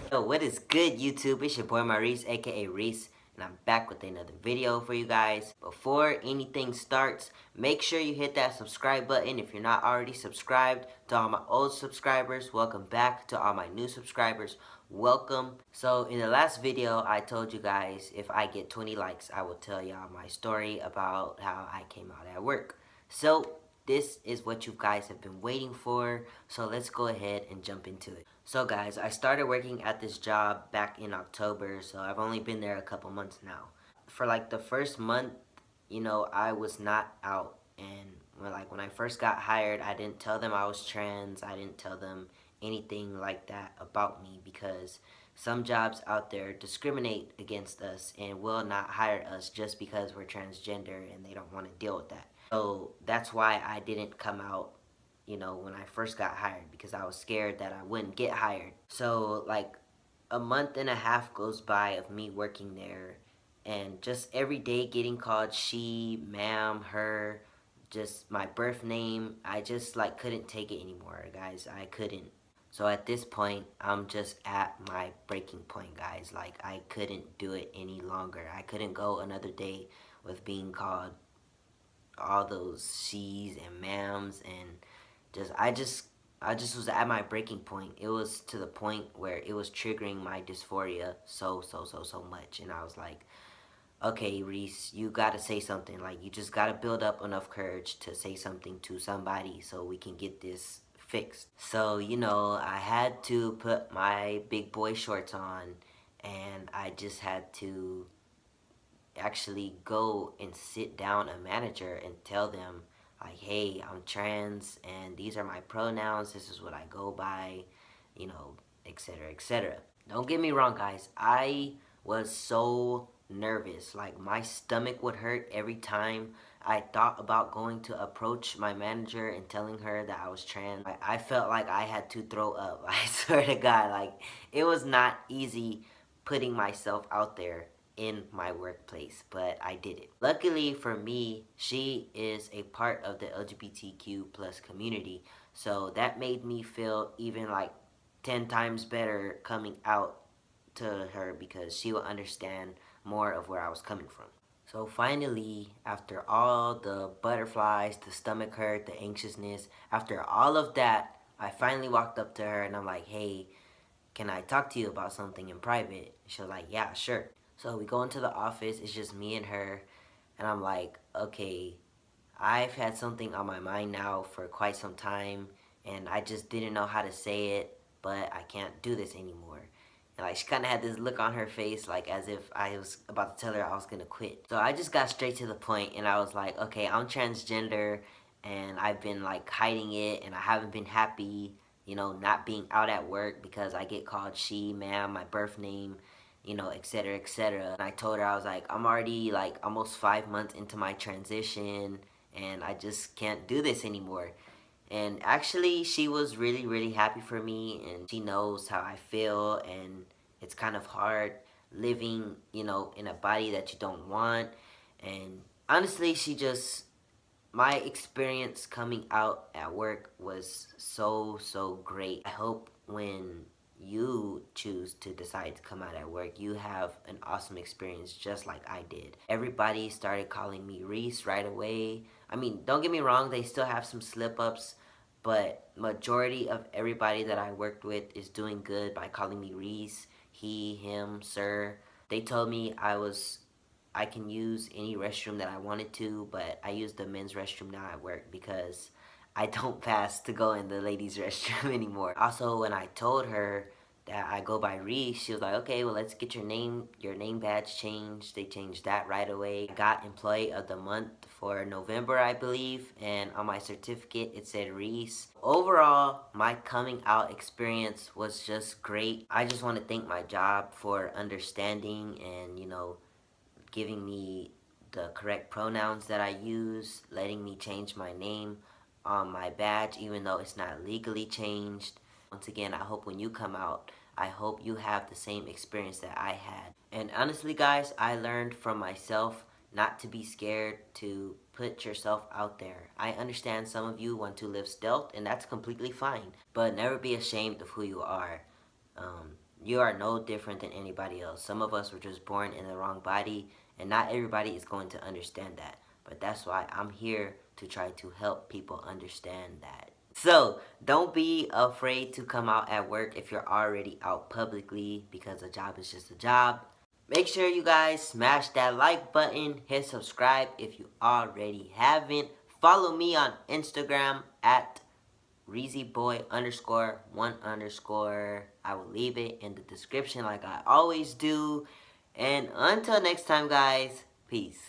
Yo, what is good, YouTube? It's your boy Maurice, aka Reese, and I'm back with another video for you guys. Before anything starts, make sure you hit that subscribe button if you're not already subscribed. To all my old subscribers, welcome back. To all my new subscribers, welcome. So in the last video, I told you guys if I get 20 likes, I will tell y'all my story about how I came out at work. So this is what you guys have been waiting for, so let's go ahead and jump into it. So guys, I started working at this job back in October, so I've only been there a couple months now. For like the first month, I was not out, and when I first got hired, I didn't tell them I was trans. I didn't tell them anything like that about me because some jobs out there discriminate against us and will not hire us just because we're transgender and they don't want to deal with that. So that's why I didn't come out, when I first got hired, because I was scared that I wouldn't get hired. So like a month and a half goes by of me working there and just every day getting called she, ma'am, her, just my birth name. I just like couldn't take it anymore, guys. I couldn't. So at this point, I'm just at my breaking point, guys. Like I couldn't do it any longer. I couldn't go another day with being called all those she's and ma'ams, and I just was at my breaking point. It was to the point where it was triggering my dysphoria so much, and I was like, okay, Reese, you gotta say something. Like, you just gotta build up enough courage to say something to somebody so we can get this fixed. So, I had to put my big boy shorts on, and I just had to actually go and sit down a manager and tell them, like, hey, I'm trans and these are my pronouns, this is what I go by, etc., etc. Don't get me wrong, guys. I was so nervous. Like, my stomach would hurt every time I thought about going to approach my manager and telling her that I was trans. I felt like I had to throw up. I swear to God, like, it was not easy putting myself out there in my workplace, but I did it. Luckily for me, she is a part of the LGBTQ plus community, so that made me feel even like 10 times better coming out to her because she will understand more of where I was coming from. So finally, after all the butterflies, the stomach hurt, the anxiousness, after all of that, I finally walked up to her and I'm like, hey, can I talk to you about something in private? She was like, yeah, sure. So we go into the office, it's just me and her, and I'm like, okay, I've had something on my mind now for quite some time, and I just didn't know how to say it, but I can't do this anymore. And like, she kind of had this look on her face, like as if I was about to tell her I was gonna quit. So I just got straight to the point, and I was like, okay, I'm transgender, and I've been like hiding it, and I haven't been happy, not being out at work because I get called she, ma'am, my birth name, etc., etc. And I told her, I was like, I'm already like almost 5 months into my transition, and I just can't do this anymore. And actually, she was really, really happy for me, and she knows how I feel, and it's kind of hard living, in a body that you don't want. And honestly, my experience coming out at work was so great. I hope when you choose to decide to come out at work, you have an awesome experience just like I did. Everybody started calling me Reese right away. I mean, don't get me wrong, they still have some slip-ups, but majority of everybody that I worked with is doing good by calling me Reese, he, him, sir. They told me I can use any restroom that I wanted to, but I use the men's restroom now at work because I don't pass to go in the ladies' restroom anymore. Also, when I told her that I go by Reese, she was like, okay, well, let's get your name badge changed. They changed that right away. I got Employee of the Month for November, I believe, and on my certificate it said Reese. Overall, my coming out experience was just great. I just want to thank my job for understanding and, giving me the correct pronouns that I use, letting me change my name on my badge even though it's not legally changed. Once again, I hope when you come out, I hope you have the same experience that I had. And honestly, guys, I learned from myself not to be scared to put yourself out there. I understand some of you want to live stealth, and that's completely fine, but never be ashamed of who you are. You are no different than anybody else. Some of us were just born in the wrong body, and not everybody is going to understand that. But that's why I'm here to try to help people understand that. So, don't be afraid to come out at work if you're already out publicly, because a job is just a job. Make sure you guys smash that like button, hit subscribe if you already haven't. Follow me on Instagram at ReezyBoy underscore one underscore. I will leave it in the description like I always do. And until next time, guys, peace.